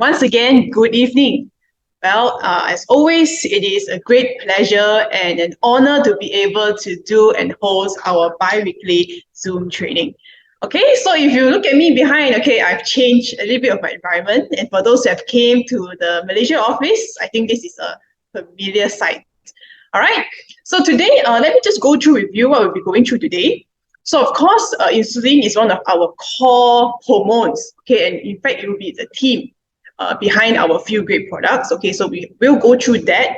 Once again, good evening. Well, as always, it is a great pleasure and an honor to be able to do and host our bi-weekly Zoom training. Okay, so if you look at me behind, okay, I've changed a little bit of my environment. And for those who have came to the Malaysia office, I think this is a familiar sight. All right, so today, let me just go through with you what we'll be going through today. So of course, insulin is one of our core hormones, okay, and in fact, it will be the theme behind our few great products. Okay, so we will go through that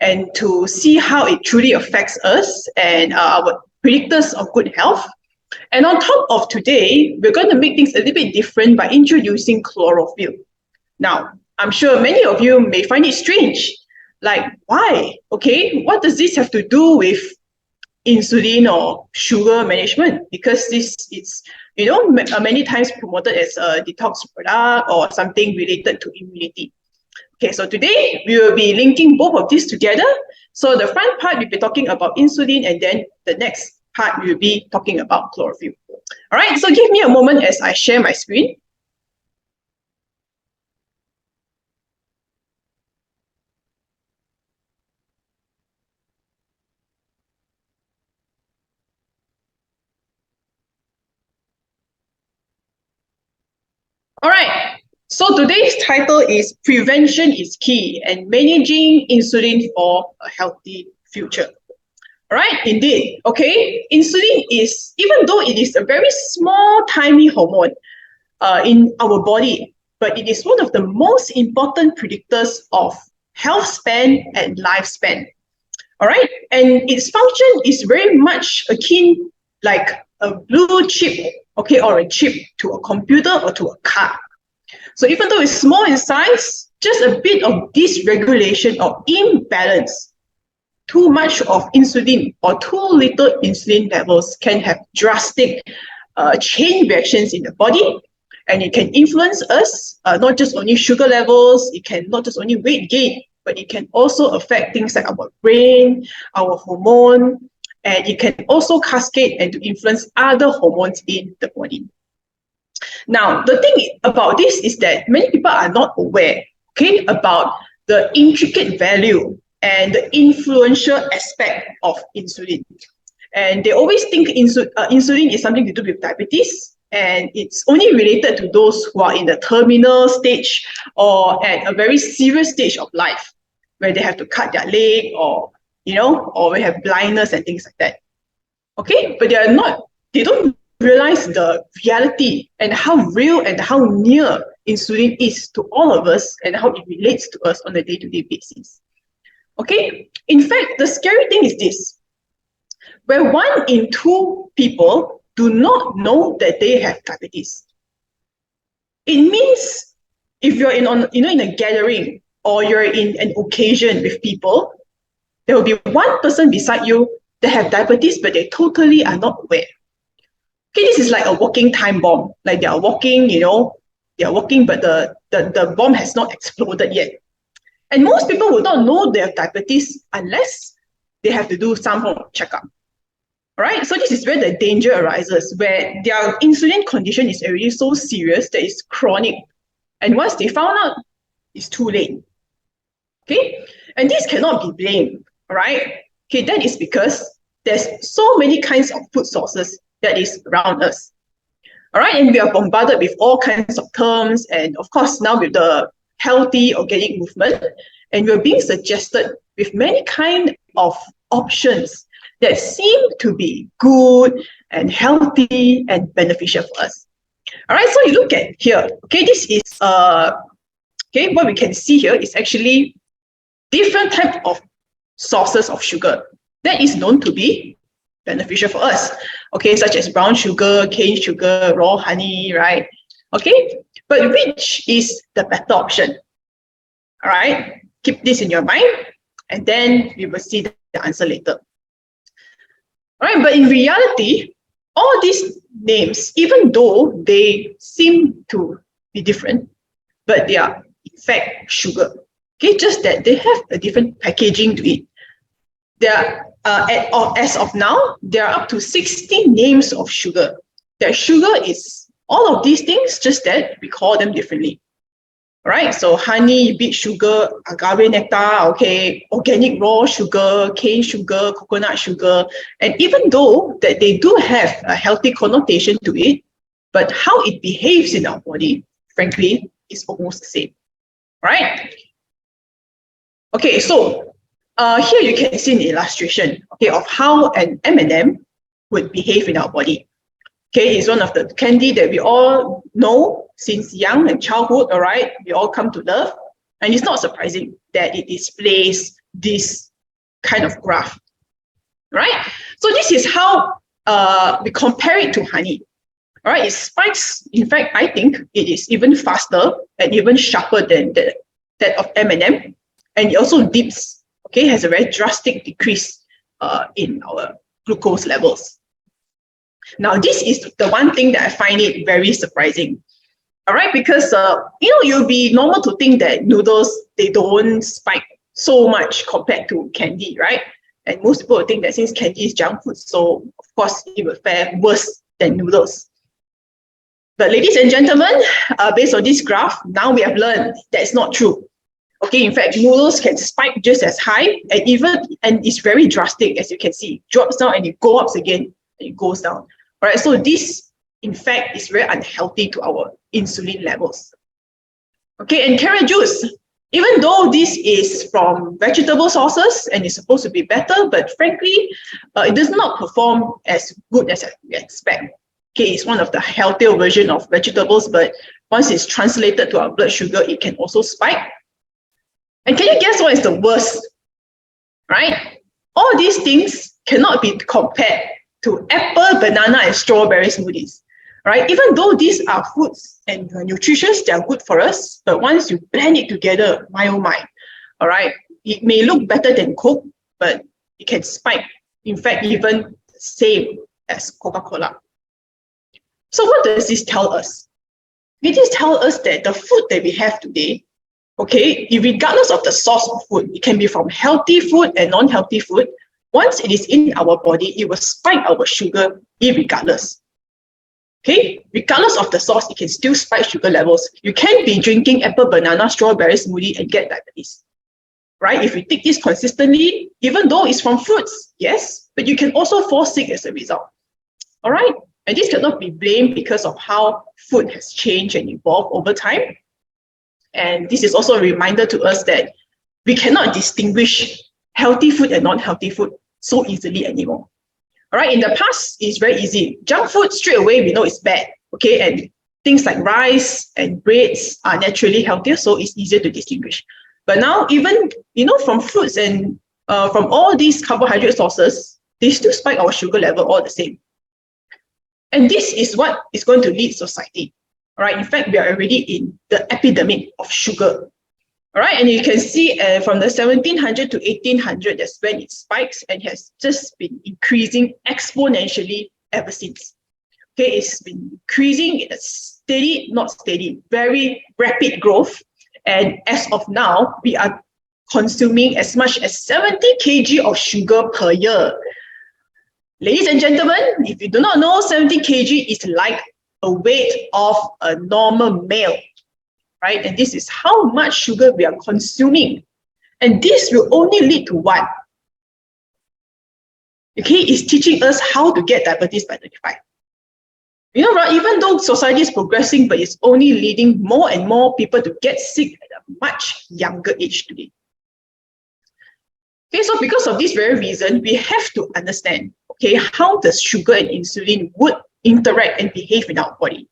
and to see how it truly affects us and our predictors of good health. And on top of today, we're going to make things a little bit different by introducing chlorophyll. Now, I'm sure many of you may find it strange. Like, why? Okay, what does this have to do with insulin or sugar management? Because this is, many times promoted as a detox product or something related to immunity. Okay, so today we will be linking both of these together. So the front part, we'll be talking about insulin, and then the next part, we'll be talking about chlorophyll. All right, so give me a moment as I share my screen. All right, so today's title is Prevention is Key and Managing Insulin for a Healthy Future. All right, indeed. Okay, insulin is, even though it is a very small, tiny hormone in our body, but it is one of the most important predictors of health span and lifespan. All right, and its function is very much akin like a blue chip, okay, or a chip to a computer or to a car. So even though it's small in size, just a bit of dysregulation or imbalance, too much of insulin or too little insulin levels can have drastic chain reactions in the body, and it can influence us, not just only sugar levels, it can not just only weight gain, but it can also affect things like our brain, our hormone, and it can also cascade and to influence other hormones in the body. Now, the thing about this is that many people are not aware, okay, about the intricate value and the influential aspect of insulin. And they always think insulin is something to do with diabetes, and it's only related to those who are in the terminal stage or at a very serious stage of life, where they have to cut their leg or, or they have blindness and things like that. Okay, but they don't realize the reality and how real and how near insulin is to all of us and how it relates to us on a day-to-day basis. Okay, in fact, the scary thing is this, where 1 in 2 people do not know that they have diabetes. It means if you're in a gathering or you're in an occasion with people, there will be one person beside you that have diabetes, but they totally are not aware. Okay, this is like a walking time bomb. Like they are walking, they are walking, but the bomb has not exploded yet. And most people will not know they have diabetes unless they have to do some form of checkup. All right, so this is where the danger arises, where their insulin condition is already so serious that it's chronic. And once they found out, it's too late. Okay, and this cannot be blamed. All right, okay, that is because there's so many kinds of food sources that is around us. All right, and we are bombarded with all kinds of terms, and of course now with the healthy organic movement, and we're being suggested with many kind of options that seem to be good and healthy and beneficial for us. All right, so you look at here. Okay, this is okay, what we can see here is actually different type of sources of sugar that is known to be beneficial for us. Okay, such as brown sugar, cane sugar, raw honey, right? Okay, but which is the better option? All right, keep this in your mind, and then we will see the answer later. All right, but in reality, all these names, even though they seem to be different, but they are in fact sugar. Okay, just that they have a different packaging to it. There are, as of now, there are up to 60 names of sugar. That sugar is all of these things, just that we call them differently. right? So honey, beet sugar, agave nectar, okay, organic raw sugar, cane sugar, coconut sugar. And even though that they do have a healthy connotation to it, but how it behaves in our body, frankly, is almost the same, right? Okay, so here you can see an illustration, okay, of how an M&M would behave in our body. Okay, it's one of the candy that we all know since young and childhood, all right? We all come to love. And it's not surprising that it displays this kind of graph, right? So this is how we compare it to honey, all right? It spikes. In fact, I think it is even faster and even sharper than that of M&M. And it also dips, okay, has a very drastic decrease in our glucose levels. Now, this is the one thing that I find it very surprising. All right, because you'll be normal to think that noodles, they don't spike so much compared to candy, right? And most people would think that since candy is junk food, so of course it will fare worse than noodles. But ladies and gentlemen, based on this graph, now we have learned that it's not true. Okay, in fact, noodles can spike just as high, and it's very drastic, as you can see. It drops down and it goes up again, and it goes down. All right, so this, in fact, is very unhealthy to our insulin levels. Okay, and carrot juice, even though this is from vegetable sources and it's supposed to be better, but frankly, it does not perform as good as we expect. Okay, it's one of the healthier version of vegetables, but once it's translated to our blood sugar, it can also spike. And can you guess what is the worst? Right? All these things cannot be compared to apple, banana, and strawberry smoothies. Right? Even though these are foods and nutritious, they are good for us, but once you blend it together, my oh my, all right, it may look better than Coke, but it can spike. In fact, even the same as Coca-Cola. So what does this tell us? It just tells us that the food that we have today, okay, regardless of the source of food, it can be from healthy food and non-healthy food. Once it is in our body, it will spike our sugar irregardless. Okay, regardless of the source, it can still spike sugar levels. You can be drinking apple, banana, strawberry smoothie and get diabetes. Right? If you take this consistently, even though it's from fruits, yes, but you can also fall sick as a result. All right? And this cannot be blamed because of how food has changed and evolved over time. And this is also a reminder to us that we cannot distinguish healthy food and non-healthy food so easily anymore. All right, in the past, it's very easy. Junk food, straight away, we know it's bad. Okay, and things like rice and breads are naturally healthier, so it's easier to distinguish. But now, even, from fruits and from all these carbohydrate sources, they still spike our sugar level all the same. And this is what is going to lead society. All right, in fact, we are already in the epidemic of sugar. All right, and you can see from the 1700 to 1800, that's when it spikes and has just been increasing exponentially ever since. Okay, it's been increasing in a steady, not steady, very rapid growth. And as of now, we are consuming as much as 70 kg of sugar per year. Ladies and gentlemen, if you do not know, 70 kg is like a weight of a normal male. Right? And this is how much sugar we are consuming. And this will only lead to what? Okay, it's teaching us how to get diabetes by 35. Right? Even though society is progressing, but it's only leading more and more people to get sick at a much younger age today. Okay, so because of this very reason, we have to understand, okay, how does sugar and insulin would interact and behave in our body.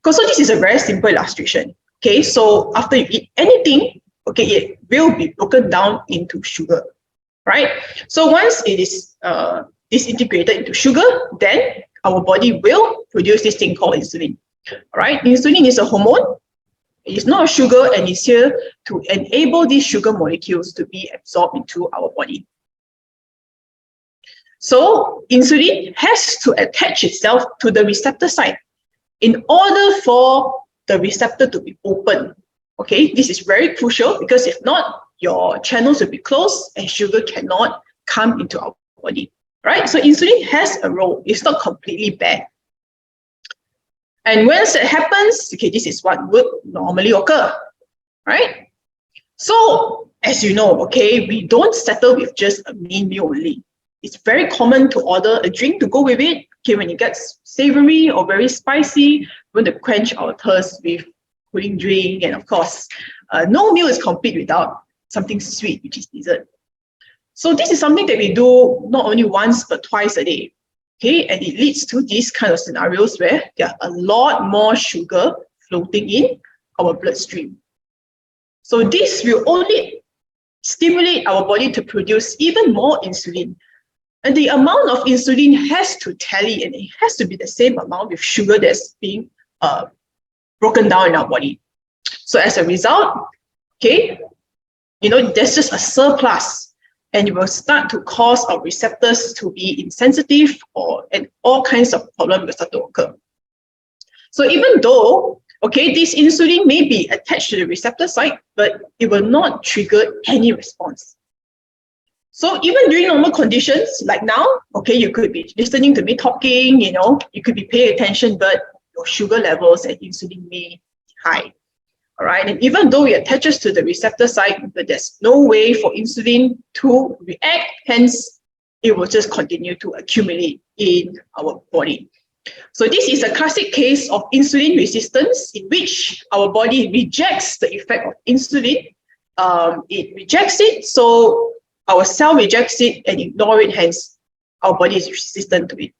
So this is a very simple illustration. Okay, so after you eat anything, okay, it will be broken down into sugar, right? So once it is disintegrated into sugar, then our body will produce this thing called insulin. All right, insulin is a hormone. It is not a sugar, and it's here to enable these sugar molecules to be absorbed into our body. So insulin has to attach itself to the receptor site in order for the receptor to be open. Okay, this is very crucial because if not, your channels will be closed and sugar cannot come into our body. Right? So insulin has a role. It's not completely bad. And once it happens, okay, this is what would normally occur. right? So, as you know, okay, we don't settle with just a main meal only. It's very common to order a drink to go with it. Okay, when it gets savory or very spicy, we want to quench our thirst with cooling drink, and of course, no meal is complete without something sweet, which is dessert. So this is something that we do not only once but twice a day. Okay, and it leads to these kind of scenarios where there are a lot more sugar floating in our bloodstream. So this will only stimulate our body to produce even more insulin. And the amount of insulin has to tally, and it has to be the same amount with sugar that's being broken down in our body. So as a result, okay, there's just a surplus, and it will start to cause our receptors to be insensitive, and all kinds of problems will start to occur. So even though, okay, this insulin may be attached to the receptor site, but it will not trigger any response. So even during normal conditions, like now, okay, you could be listening to me talking, you could be paying attention, but your sugar levels and insulin may be high. All right, and even though it attaches to the receptor site, but there's no way for insulin to react, hence it will just continue to accumulate in our body. So this is a classic case of insulin resistance in which our body rejects the effect of insulin. It rejects it, so our cell rejects it and ignore it, hence our body is resistant to it.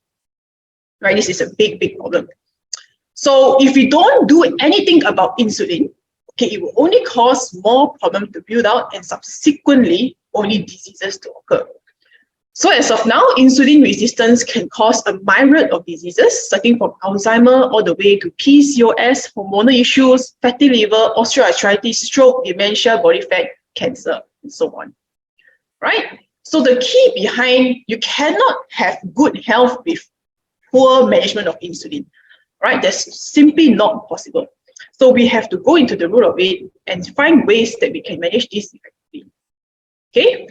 Right, this is a big, big problem. So if we don't do anything about insulin, okay, it will only cause more problems to build out and subsequently only diseases to occur. So as of now, insulin resistance can cause a myriad of diseases, starting from Alzheimer all the way to PCOS, hormonal issues, fatty liver, osteoarthritis, stroke, dementia, body fat, cancer, and so on. Right? So the key behind, you cannot have good health with poor management of insulin. Right? That's simply not possible. So we have to go into the root of it and find ways that we can manage this effectively. Okay?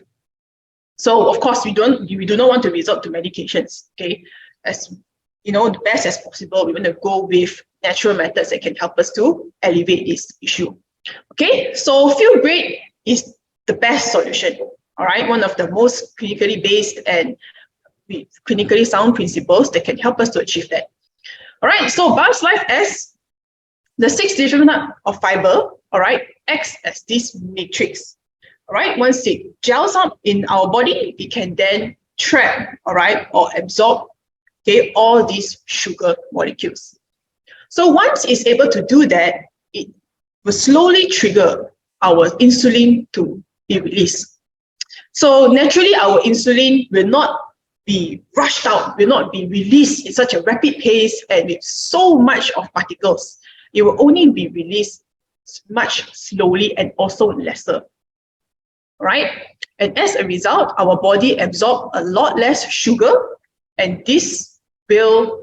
So of course we do not want to resort to medications. Okay, as the best as possible, we want to go with natural methods that can help us to alleviate this issue. Okay, so feel great is the best solution. All right, one of the most clinically based and clinically sound principles that can help us to achieve that. All right, so Buzz Life as the 6 division of fiber, all right, acts as this matrix. All right, once it gels up in our body, it can then trap, all right, or absorb, okay, all these sugar molecules. So once it's able to do that, it will slowly trigger our insulin to be released. So naturally, our insulin will not be rushed out, will not be released in such a rapid pace and with so much of particles. It will only be released much slowly and also lesser. Right? And as a result, our body absorbs a lot less sugar, and this will,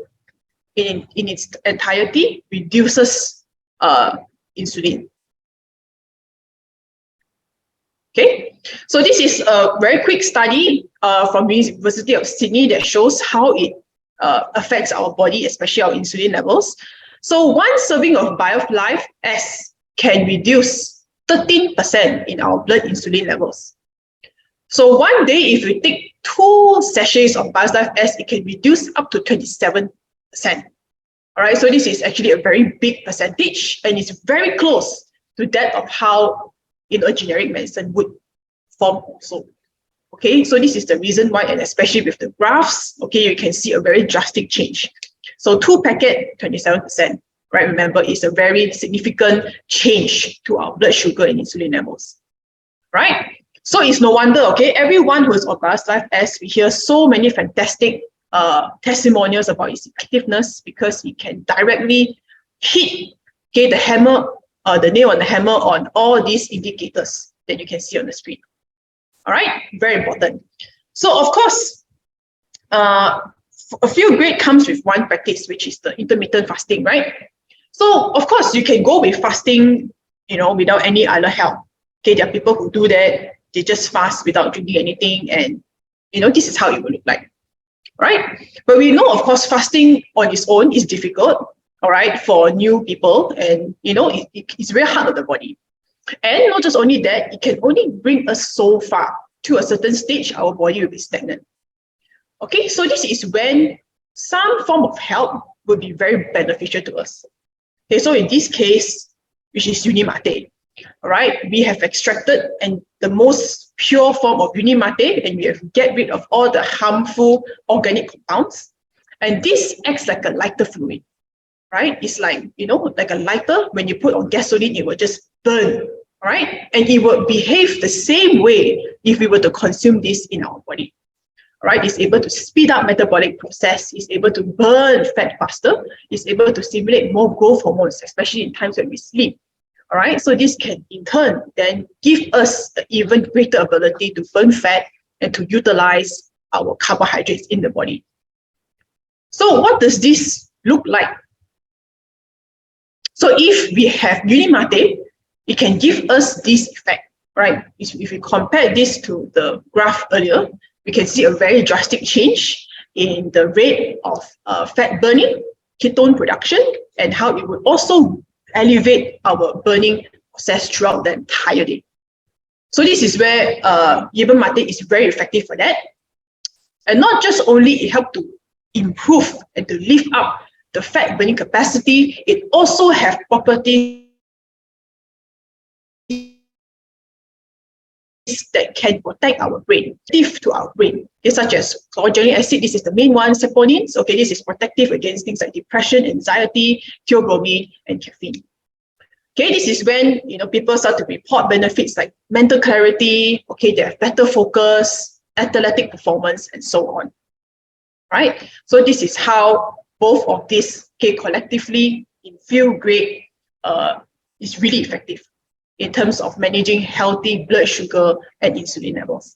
in its entirety, reduces insulin. Okay, so this is a very quick study from the University of Sydney that shows how it affects our body, especially our insulin levels. So one serving of BioLife S can reduce 13% in our blood insulin levels. So one day, if we take 2 sachets of BioLife S, it can reduce up to 27%. All right, so this is actually a very big percentage, and it's very close to that of how a generic medicine would form also. Okay, so this is the reason why, and especially with the graphs, okay, you can see a very drastic change. So 2 packet, 27%, right? Remember, it's a very significant change to our blood sugar and insulin levels, right? So it's no wonder, okay, everyone who is on BioLife S, we hear so many fantastic testimonials about its effectiveness because it can directly hit, okay, the nail on the hammer on all these indicators that you can see on the screen. All right, very important. So of course, a feel great comes with one practice, which is the intermittent fasting, right? So of course, you can go with fasting, without any other help. Okay, there are people who do that. They just fast without drinking anything, and this is how it will look like, right? But we know, of course, fasting on its own is difficult, all right, for new people, and it's very hard on the body. And not just only that, it can only bring us so far. To a certain stage, our body will be stagnant. Okay, so this is when some form of help would be very beneficial to us. Okay, so in this case, which is Unimate, all right, we have extracted and the most pure form of Unimate, and we have get rid of all the harmful organic compounds. And this acts like a lighter fluid, right? It's like, like a lighter. When you put on gasoline, it will just burn, right? And it will behave the same way if we were to consume this in our body. Right, it's able to speed up metabolic process, it's able to burn fat faster, it's able to stimulate more growth hormones, especially in times when we sleep. All right, so this can in turn then give us an even greater ability to burn fat and to utilize our carbohydrates in the body. So what does this look like? So if we have Unimate, it can give us this effect, right? If we compare this to the graph earlier, we can see a very drastic change in the rate of fat burning, ketone production, and how it would also elevate our burning process throughout the entire day. So this is where yerba mate is very effective for that. And not just only it helps to improve and to lift up the fat burning capacity, it also has properties that can protect our brain, to our brain, such as chlorogenic acid. This is the main one. Saponins, okay, this is protective against things like depression, anxiety, theobromine, and caffeine. Okay, this is when people start to report benefits like mental clarity. Okay, they have better focus, athletic performance, and so on. Right. So this is how both of these, collectively in field grade, is really effective in terms of managing healthy blood sugar and insulin levels.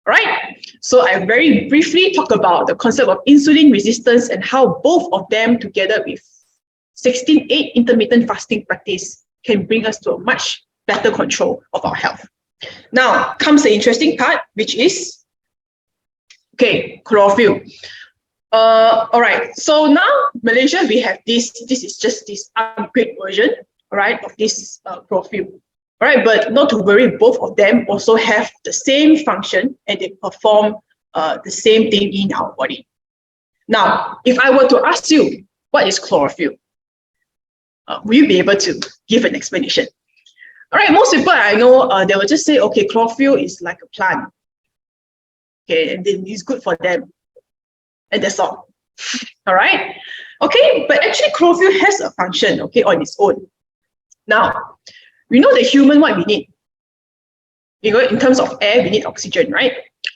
All right, so I very briefly talk about the concept of insulin resistance and how both of them together with 16/8 intermittent fasting practice can bring us to a much better control of our health. Now comes the interesting part, which is, chlorophyll. All right, so now Malaysia, we have this is just this upgrade version, right, of this chlorophyll. All right, but not to worry, both of them also have the same function and they perform the same thing in our body. Now, if I were to ask you, what is chlorophyll? Will you be able to give an explanation? All right, most people I know, they will just say, okay, chlorophyll is like a plant. Okay, and then it's good for them. And that's all. All right. Okay, but actually chlorophyll has a function, on its own. Now, we know the human what we need. In terms of air, we need oxygen, right?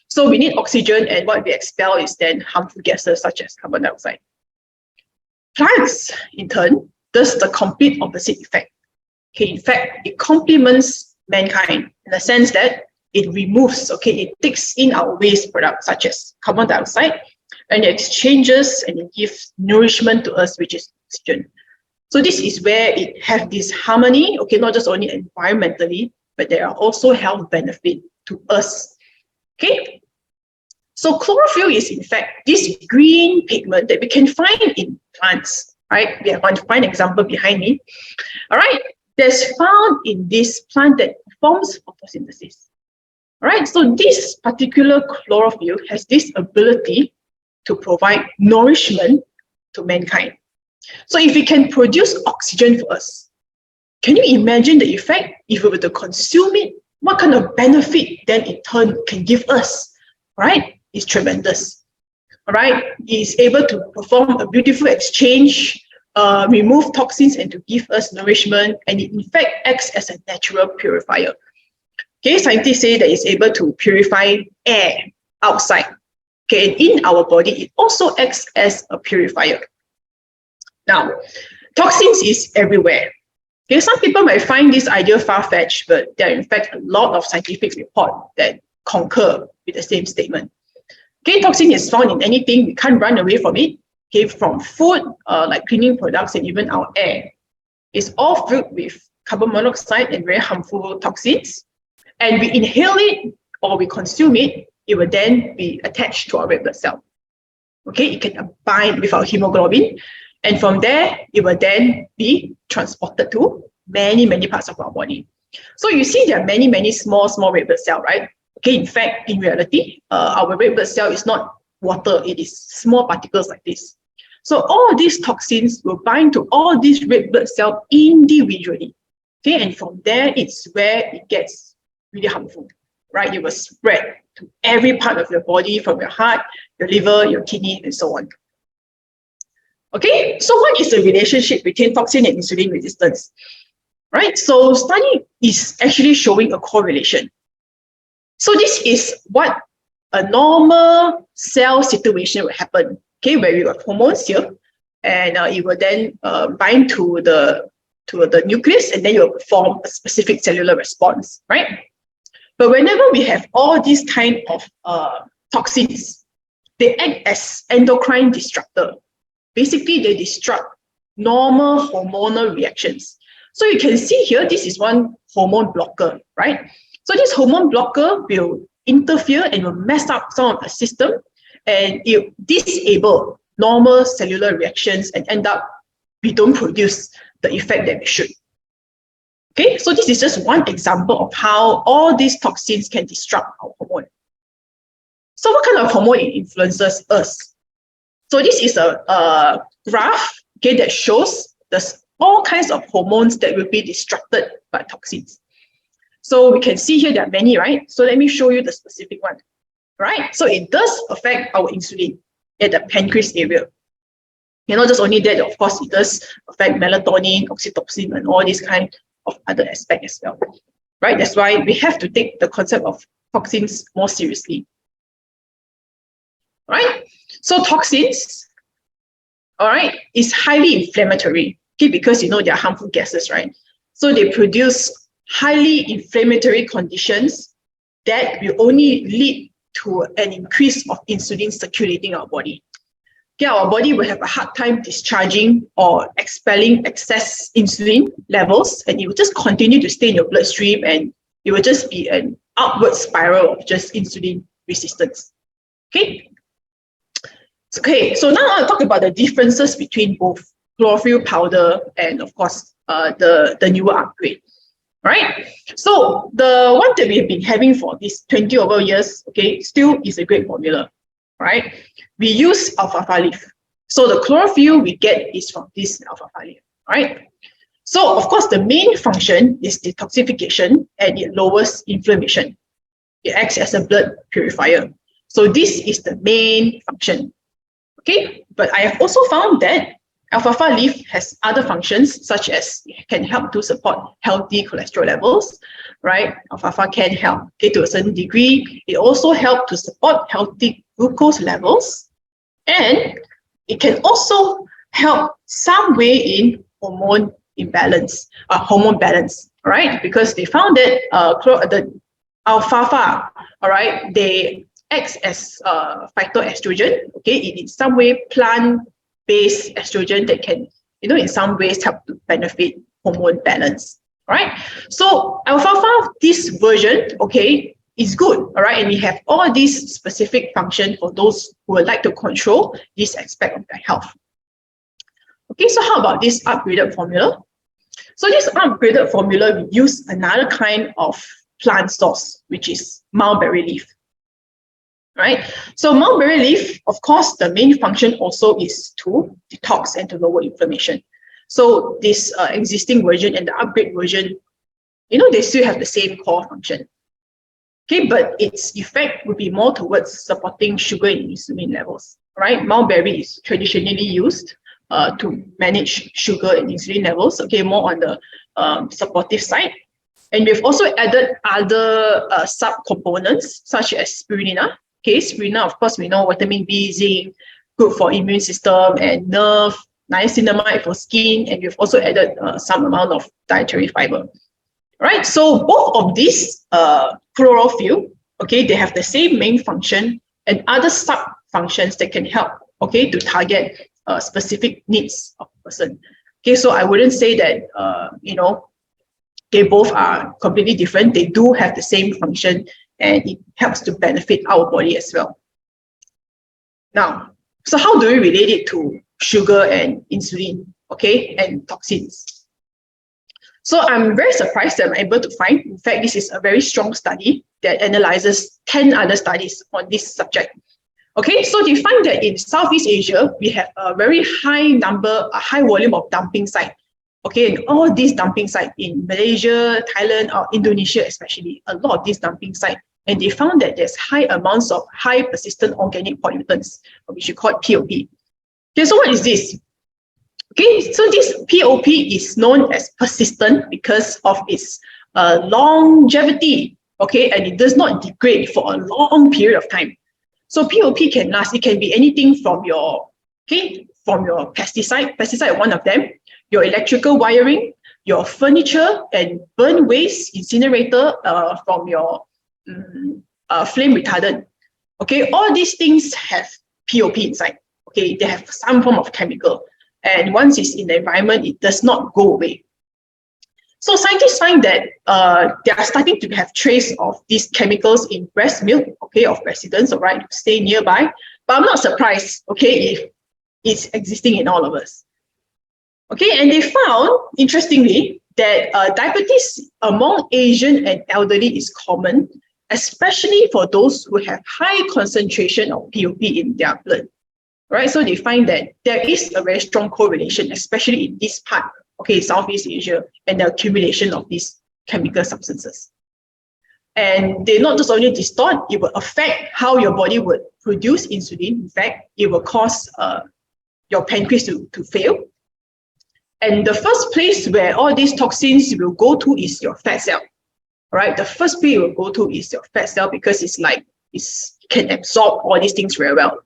So we need oxygen, and what we expel is then harmful gases such as carbon dioxide. Plants, in turn, does the complete opposite effect. In fact, it complements mankind in the sense that it removes, it takes in our waste products such as carbon dioxide, and it exchanges and it gives nourishment to us, which is oxygen. So this is where it has this harmony, not just only environmentally, but there are also health benefits to us. Okay, so chlorophyll is in fact this green pigment that we can find in plants, right? We have one fine example behind me. All right, that's found in this plant that performs photosynthesis. All right, so this particular chlorophyll has this ability to provide nourishment to mankind. So if we can produce oxygen for us, can you imagine the effect if we were to consume it? What kind of benefit then in turn can give us, right? It's tremendous. All right, it's able to perform a beautiful exchange, remove toxins and to give us nourishment, and it in fact acts as a natural purifier. Okay, scientists say that it's able to purify air outside. Okay, and in our body, it also acts as a purifier. Now, toxins is everywhere. Okay, some people might find this idea far-fetched, but there are in fact a lot of scientific reports that concur with the same statement. Okay, toxin is found in anything. We can't run away from it. Okay, from food, like cleaning products, and even our air. It's all filled with carbon monoxide and very harmful toxins. And we inhale it or we consume it, it will then be attached to our red blood cell. Okay, it can bind with our hemoglobin. And from there, it will then be transported to many, many parts of our body. So you see there are many, many small red blood cells, right? Okay, in fact, in reality, our red blood cell is not water, it is small particles like this. So all these toxins will bind to all these red blood cells individually. Okay, and from there, it's where it gets really harmful, right? It will spread to every part of your body, from your heart, your liver, your kidney, and so on. Okay, so what is the relationship between toxin and insulin resistance? Right, so study is actually showing a correlation. So this is what a normal cell situation will happen, okay, where you have hormones here, and it will then bind to the nucleus, and then you will form a specific cellular response, right? But whenever we have all these kind of toxins, they act as endocrine disruptor. Basically, they disrupt normal hormonal reactions. So you can see here, this is one hormone blocker, right? So this hormone blocker will interfere and will mess up some of the system, and it disable normal cellular reactions, and end up we don't produce the effect that we should. Okay, so this is just one example of how all these toxins can disrupt our hormone. So what kind of hormone influences us? So this is a graph, okay, that shows all kinds of hormones that will be disrupted by toxins. So we can see here there are many, right? So let me show you the specific one, right? So it does affect our insulin at the pancreas area. Not just only that, of course, it does affect melatonin, oxytocin, and all these kind of other aspects as well, right? That's why we have to take the concept of toxins more seriously, right? So toxins, all right, is highly inflammatory, okay, because they are harmful gases, right? So they produce highly inflammatory conditions that will only lead to an increase of insulin circulating our body. Okay, our body will have a hard time discharging or expelling excess insulin levels, and it will just continue to stay in your bloodstream, and it will just be an upward spiral of just insulin resistance. Okay. Okay, so now I'll talk about the differences between both chlorophyll powder and, of course, the newer upgrade. Right? So the one that we have been having for these 20 over years, okay, still is a great formula, right? We use alfalfa leaf. So the chlorophyll we get is from this alfalfa leaf, right? So of course, the main function is detoxification, and it lowers inflammation. It acts as a blood purifier. So this is the main function. Okay, but I have also found that alfalfa leaf has other functions, such as it can help to support healthy cholesterol levels, right? Alfalfa can help, okay, to a certain degree. It also helps to support healthy glucose levels, and it can also help some way in hormone balance, right? Because they found that the alfalfa, all right, they acts as phytoestrogen, okay, in some way plant-based estrogen that can, in some ways help to benefit hormone balance, right? So alfalfa, this version, okay, is good, all right, and we have all these specific functions for those who would like to control this aspect of their health. Okay, so how about this upgraded formula? So this upgraded formula, we use another kind of plant source, which is mulberry leaf. Right? So mulberry leaf, of course, the main function also is to detox and to lower inflammation. So this existing version and the upgrade version, they still have the same core function. Okay, but its effect would be more towards supporting sugar and insulin levels. Right? Mulberry is traditionally used to manage sugar and insulin levels. Okay, more on the supportive side. And we've also added other sub-components such as spirulina. Okay, spirulina, of course, we know vitamin B, zinc, good for immune system and nerve, niacinamide for skin, and we've also added some amount of dietary fiber. Right, so both of these chlorophyll, okay, they have the same main function and other sub-functions that can help, okay, to target specific needs of a person. Okay, so I wouldn't say that, they both are completely different. They do have the same function, and it helps to benefit our body as well. Now, so how do we relate it to sugar and insulin, okay, and toxins? So I'm very surprised that I'm able to find, in fact, this is a very strong study that analyzes 10 other studies on this subject. Okay, so they find that in Southeast Asia, we have a very high volume of dumping sites. Okay, and all these dumping sites in Malaysia, Thailand, or Indonesia especially, a lot of these dumping sites, and they found that there's high amounts of high persistent organic pollutants, which we call POP. Okay, so what is this? Okay, so this POP is known as persistent because of its longevity, okay, and it does not degrade for a long period of time. So POP can last. It can be anything from your pesticide one of them, your electrical wiring, your furniture and burn waste incinerator from your flame retardant. Okay, all these things have POP inside. Okay, they have some form of chemical. And once it's in the environment, it does not go away. So scientists find that they are starting to have trace of these chemicals in breast milk, okay, of residents, all right, who stay nearby. But I'm not surprised, okay, if it's existing in all of us. Okay, and they found, interestingly, that diabetes among Asian and elderly is common, especially for those who have high concentration of POP in their blood. Right, so they find that there is a very strong correlation, especially in this part, okay, Southeast Asia, and the accumulation of these chemical substances. And they not just only distort, it will affect how your body would produce insulin. In fact, it will cause your pancreas to fail. And the first place where all these toxins will go to is your fat cell. All right, the first place it will go to is your fat cell because it can absorb all these things very well.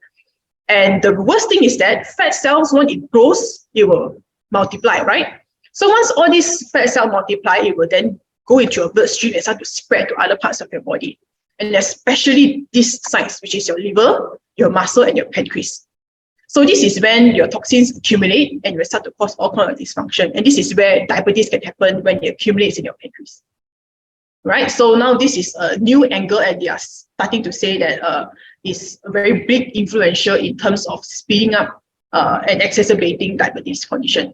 And the worst thing is that fat cells, when it grows, it will multiply, right? So once all these fat cells multiply, it will then go into your bloodstream and start to spread to other parts of your body. And especially these sites, which is your liver, your muscle, and your pancreas. So this is when your toxins accumulate and will start to cause all kinds of dysfunction. And this is where diabetes can happen when it accumulates in your pancreas. Right? So now this is a new angle, and they are starting to say that is a very big influential in terms of speeding up and exacerbating diabetes condition.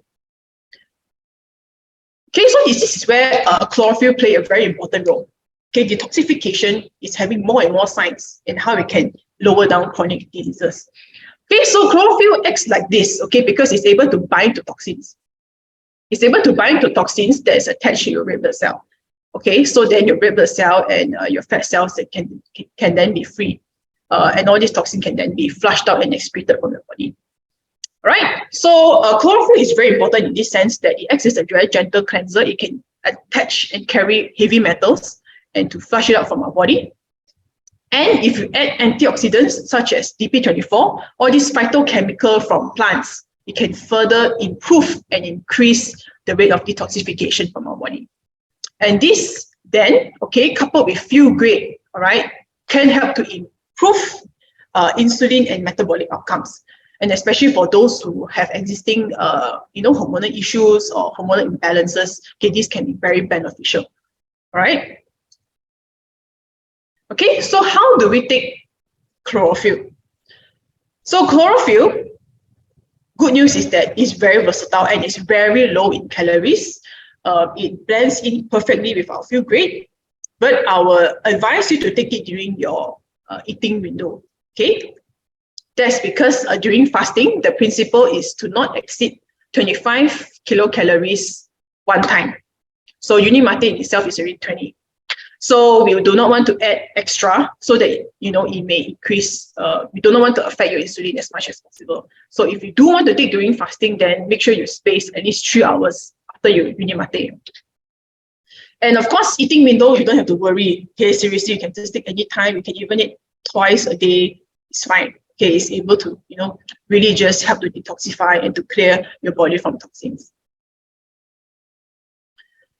Okay, so this is where chlorophyll play a very important role. Okay, detoxification is having more and more signs in how it can lower down chronic diseases. Okay, so chlorophyll acts like this, okay, because it's able to bind to toxins. It's able to bind to toxins that is attached to your red blood cell. Okay, so then your red blood cell and your fat cells that can then be free. And all these toxins can then be flushed out and excreted from your body. All right, so chlorophyll is very important in this sense that it acts as a very gentle cleanser. It can attach and carry heavy metals and to flush it out from our body. And if you add antioxidants such as DP24 or this phytochemical from plants, it can further improve and increase the rate of detoxification from our body. And this then, okay, coupled with fuel grade, all right, can help to improve insulin and metabolic outcomes. And especially for those who have existing, hormonal issues or hormonal imbalances, okay, this can be very beneficial. All right. Okay, so how do we take chlorophyll? So chlorophyll, good news is that it's very versatile and it's very low in calories. It blends in perfectly with our fuel grade, but I will advise you to take it during your eating window. Okay, that's because during fasting, the principle is to not exceed 25 kilocalories one time. So unimate in itself is already 20. So we do not want to add extra so that it may increase. We do not want to affect your insulin as much as possible. So if you do want to take during fasting, then make sure you space at least 3 hours after you unimate. And of course, eating window, you don't have to worry. Okay, seriously, you can just take any time. You can even eat twice a day. It's fine. Okay, it's able to really just help to detoxify and to clear your body from toxins.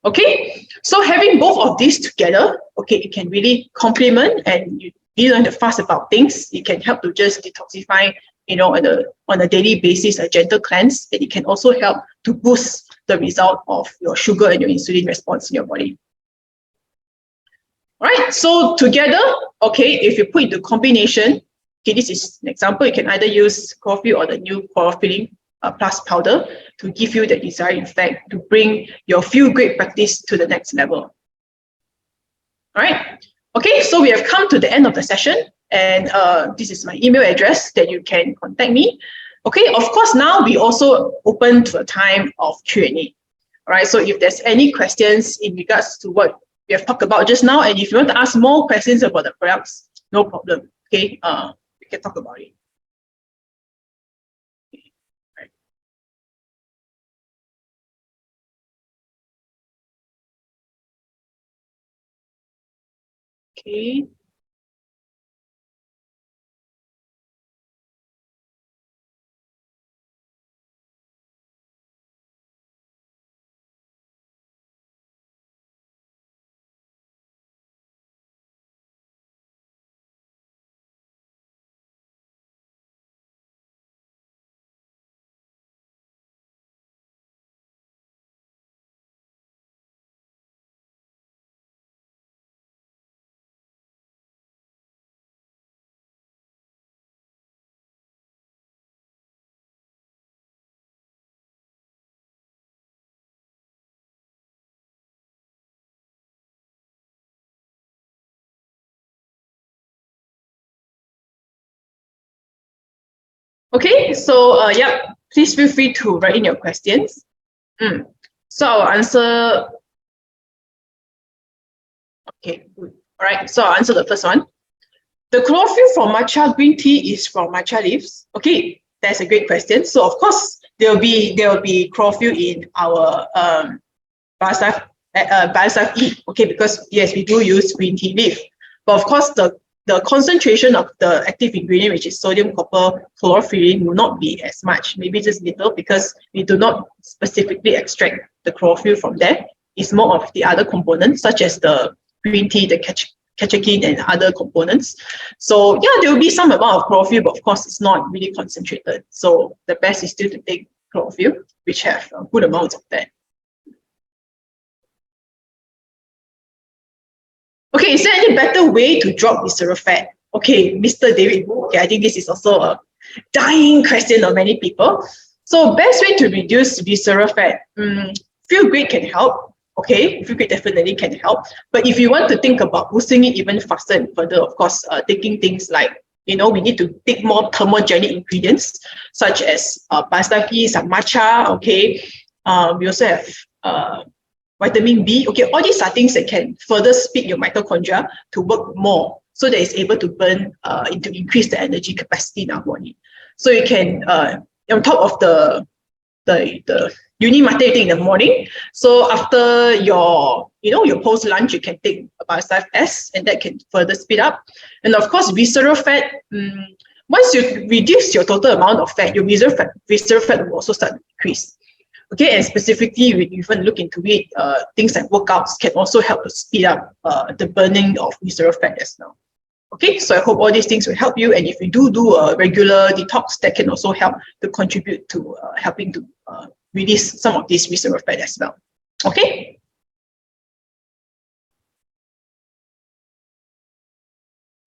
Okay, so having both of these together, okay, it can really complement, and you don't have to fuss about things. It can help to just detoxify, on a daily basis, a gentle cleanse, and it can also help to boost the result of your sugar and your insulin response in your body. All right, so together, okay, if you put into combination, okay, this is an example. You can either use chlorophyll or the new chlorophyll plus powder to give you the desired effect, to bring your feel great practice to the next level. All right. Okay, so we have come to the end of the session, and this is my email address that you can contact me. Okay, of course, now we also open to a time of Q&A. All right, so if there's any questions in regards to what we have talked about just now, and if you want to ask more questions about the products, no problem. Okay, we can talk about it. Okay. Okay, so yeah, please feel free to write in your questions. So I'll answer. Okay, good. All right, so I'll answer the first one. The chlorophyll from matcha green tea is from matcha leaves. Okay, that's a great question. So of course there will be chlorophyll in our Biosaf E. Okay, because yes, we do use green tea leaf, but of course the concentration of the active ingredient, which is sodium, copper, chlorophyll, will not be as much. Maybe just little, because we do not specifically extract the chlorophyll from there. It's more of the other components, such as the green tea, the catechin, and other components. So yeah, there will be some amount of chlorophyll, but of course it's not really concentrated. So the best is still to take chlorophyll, which have good amounts of that. Okay, is there any better way to drop visceral fat? Okay, Mr. David. Okay, I think this is also a dying question of many people. So best way to reduce visceral fat, feel great can help. Okay, feel great definitely can help. But if you want to think about boosting it even faster and further, of course, taking things like, we need to take more thermogenic ingredients, such as basdaki, some matcha. Okay, we also have vitamin B. Okay, all these are things that can further speed your mitochondria to work more, so that it's able to burn to increase the energy capacity in our body. So you can on top of the uni mate you take in the morning. So after your post lunch, you can take about 5S, and that can further speed up. And of course, visceral fat. Once you reduce your total amount of fat, your visceral fat will also start to decrease. Okay, and specifically, when you even look into it, things like workouts can also help to speed up the burning of visceral fat as well. Okay, so I hope all these things will help you. And if you do a regular detox, that can also help to contribute to helping to release some of this visceral fat as well. Okay.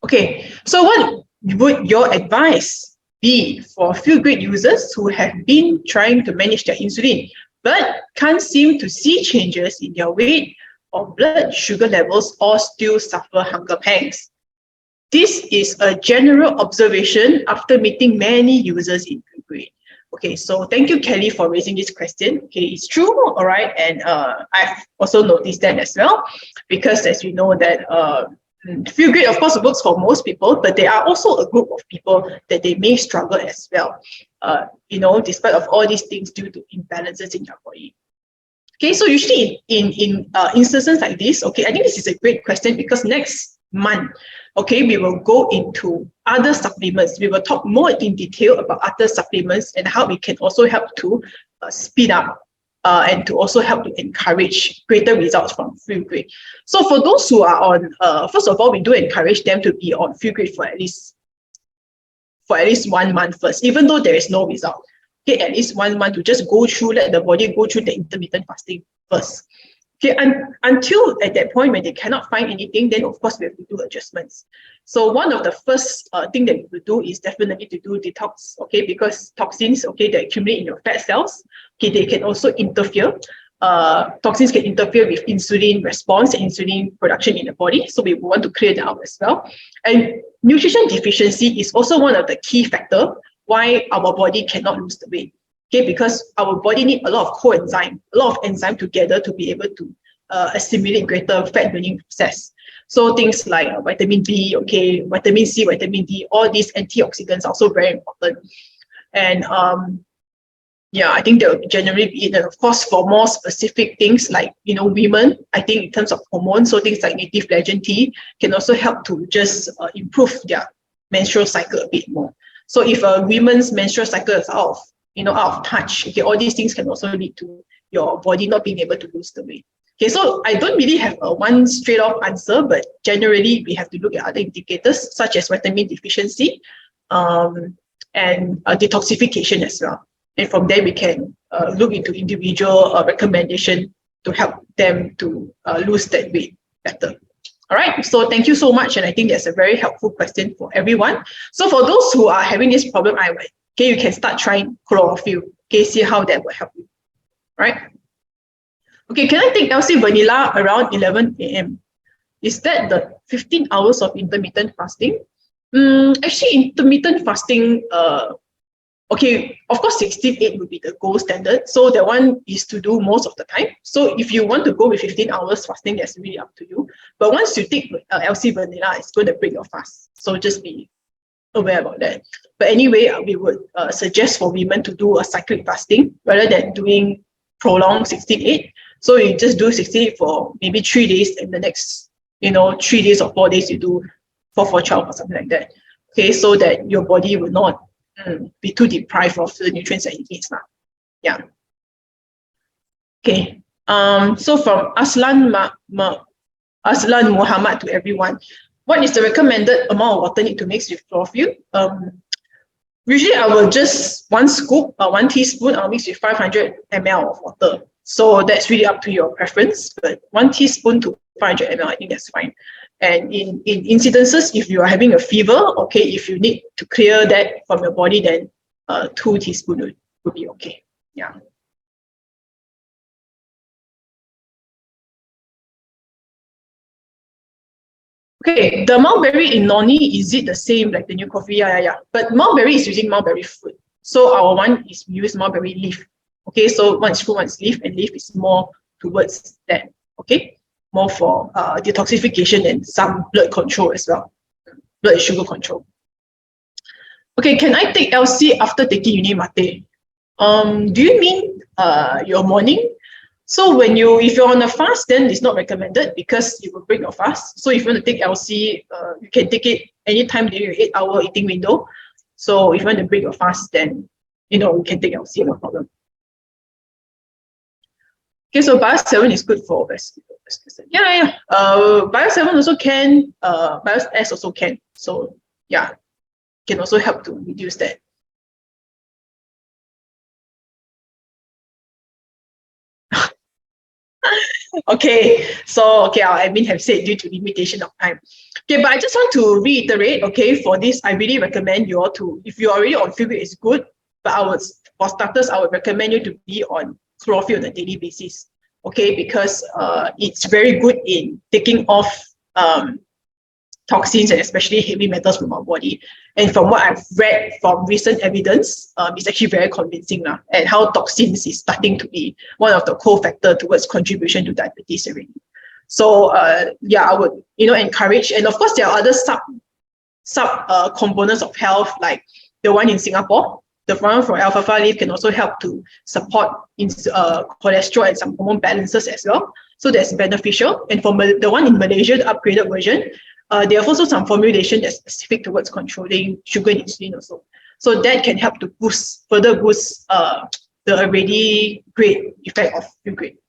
Okay, so what would your advice be for feel great users who have been trying to manage their insulin but can't seem to see changes in their weight or blood sugar levels, or still suffer hunger pangs? This is a general observation after meeting many users in feel great. Okay, so thank you, Kelly, for raising this question. Okay, it's true, all right, and I've also noticed that as well, because as we know that feel great, of course, works for most people, but there are also a group of people that they may struggle as well, despite of all these things due to imbalances in your body. Okay, so usually in instances like this, okay, I think this is a great question, because next month, okay, we will go into other supplements. We will talk more in detail about other supplements and how it can also help to speed up and to also help to encourage greater results from feel great. So for those who are on, first of all, we do encourage them to be on feel great for at least 1 month first, even though there is no result. Okay, at least 1 month to just go through, let the body go through the intermittent fasting first. Okay, and until at that point when they cannot find anything, then of course we have to do adjustments. So one of the first thing that we will do is definitely to do detox, okay, because toxins, okay, that accumulate in your fat cells, okay, they can also interfere. Toxins can interfere with insulin response and insulin production in the body. So we want to clear that out as well. And nutrition deficiency is also one of the key factors why our body cannot lose the weight. Okay, because our body needs a lot of coenzyme, a lot of enzyme together to be able to assimilate greater fat burning process. So things like vitamin B, okay, vitamin C, vitamin D, all these antioxidants are also very important. And yeah, I think that would generally be it. And of course, for more specific things like, women, I think in terms of hormones, so things like native legend tea can also help to just improve their menstrual cycle a bit more. So if a women's menstrual cycle is out of touch, okay, all these things can also lead to your body not being able to lose the weight. Okay, so I don't really have a one straight off answer, but generally we have to look at other indicators such as vitamin deficiency and detoxification as well. And from there we can look into individual recommendation to help them to lose that weight better. All right, so thank you so much. And I think that's a very helpful question for everyone. So for those who are having this problem, okay, you can start trying chlorophyll. Okay, see how that will help you. Right? Okay, can I take LC vanilla around 11 a.m.? Is that the 15 hours of intermittent fasting? Actually, intermittent fasting, okay, of course, 16-8 would be the gold standard. So that one is to do most of the time. So if you want to go with 15 hours fasting, that's really up to you. But once you take LC vanilla, it's going to break your fast. So just be aware about that. But anyway, we would suggest for women to do a cyclic fasting rather than doing prolonged 16-8. So you just do 16-8 for maybe 3 days, and the next, 3 days or 4 days you do 4-4-12 or something like that. Okay, so that your body will not be too deprived of the nutrients that it needs now. Yeah. Okay. So from Aslan Muhammad to everyone, what is the recommended amount of water need to mix with chlorophyll? Usually I will just 1 scoop, 1 teaspoon, I'll mix with 500 ml of water. So that's really up to your preference, but 1 teaspoon to 500 ml, I think that's fine. And in incidences, if you are having a fever, okay, if you need to clear that from your body, then 2 teaspoons would be okay. Yeah. Okay, the mulberry in noni, is it the same like the new coffee? Yeah. But mulberry is using mulberry fruit. So our one is we use mulberry leaf. Okay, so one is fruit, one is leaf, and leaf is more towards that. Okay, more for detoxification and some blood control as well, blood and sugar control. Okay, can I take LC after taking uni mate? Do you mean your morning? So if you're on a fast, then it's not recommended because it will break your fast. So if you want to take LC, you can take it anytime during your 8-hour eating window. So if you want to break your fast, then you can take LC, no problem. Okay, so Bio7 is good for vascular. Yeah. Bio7 also can, Bio-S also can. So yeah, can also help to reduce that. Okay, so our admin have said due to limitation of time. Okay, but I just want to reiterate, okay, for this, I really recommend you all to, if you're already on feel it's good, but for starters, I would recommend you to be on chlorophyll on a daily basis, okay, because it's very good in taking off toxins and especially heavy metals from our body. And from what I've read from recent evidence, it's actually very convincing now, and how toxins is starting to be one of the co-factor towards contribution to diabetes already. So yeah, I would encourage, and of course there are other sub components of health, like the one in Singapore. The one from alfalfa leaf can also help to support cholesterol and some hormone balances as well. So that's beneficial. And for the one in Malaysia, the upgraded version, there are also some formulation that's specific towards controlling sugar and insulin also. So that can help to further boost the already great effect of Feel Great.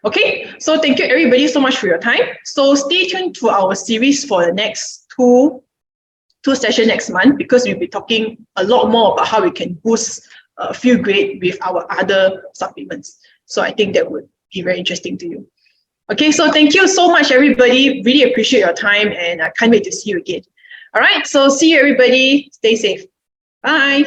Okay, so thank you everybody so much for your time. So stay tuned to our series for the next two sessions next month, because we'll be talking a lot more about how we can boost Feel Great with our other supplements. So I think that would be very interesting to you. Okay, so thank you so much, everybody. Really appreciate your time, and I can't wait to see you again. All right, so see you, everybody. Stay safe. Bye.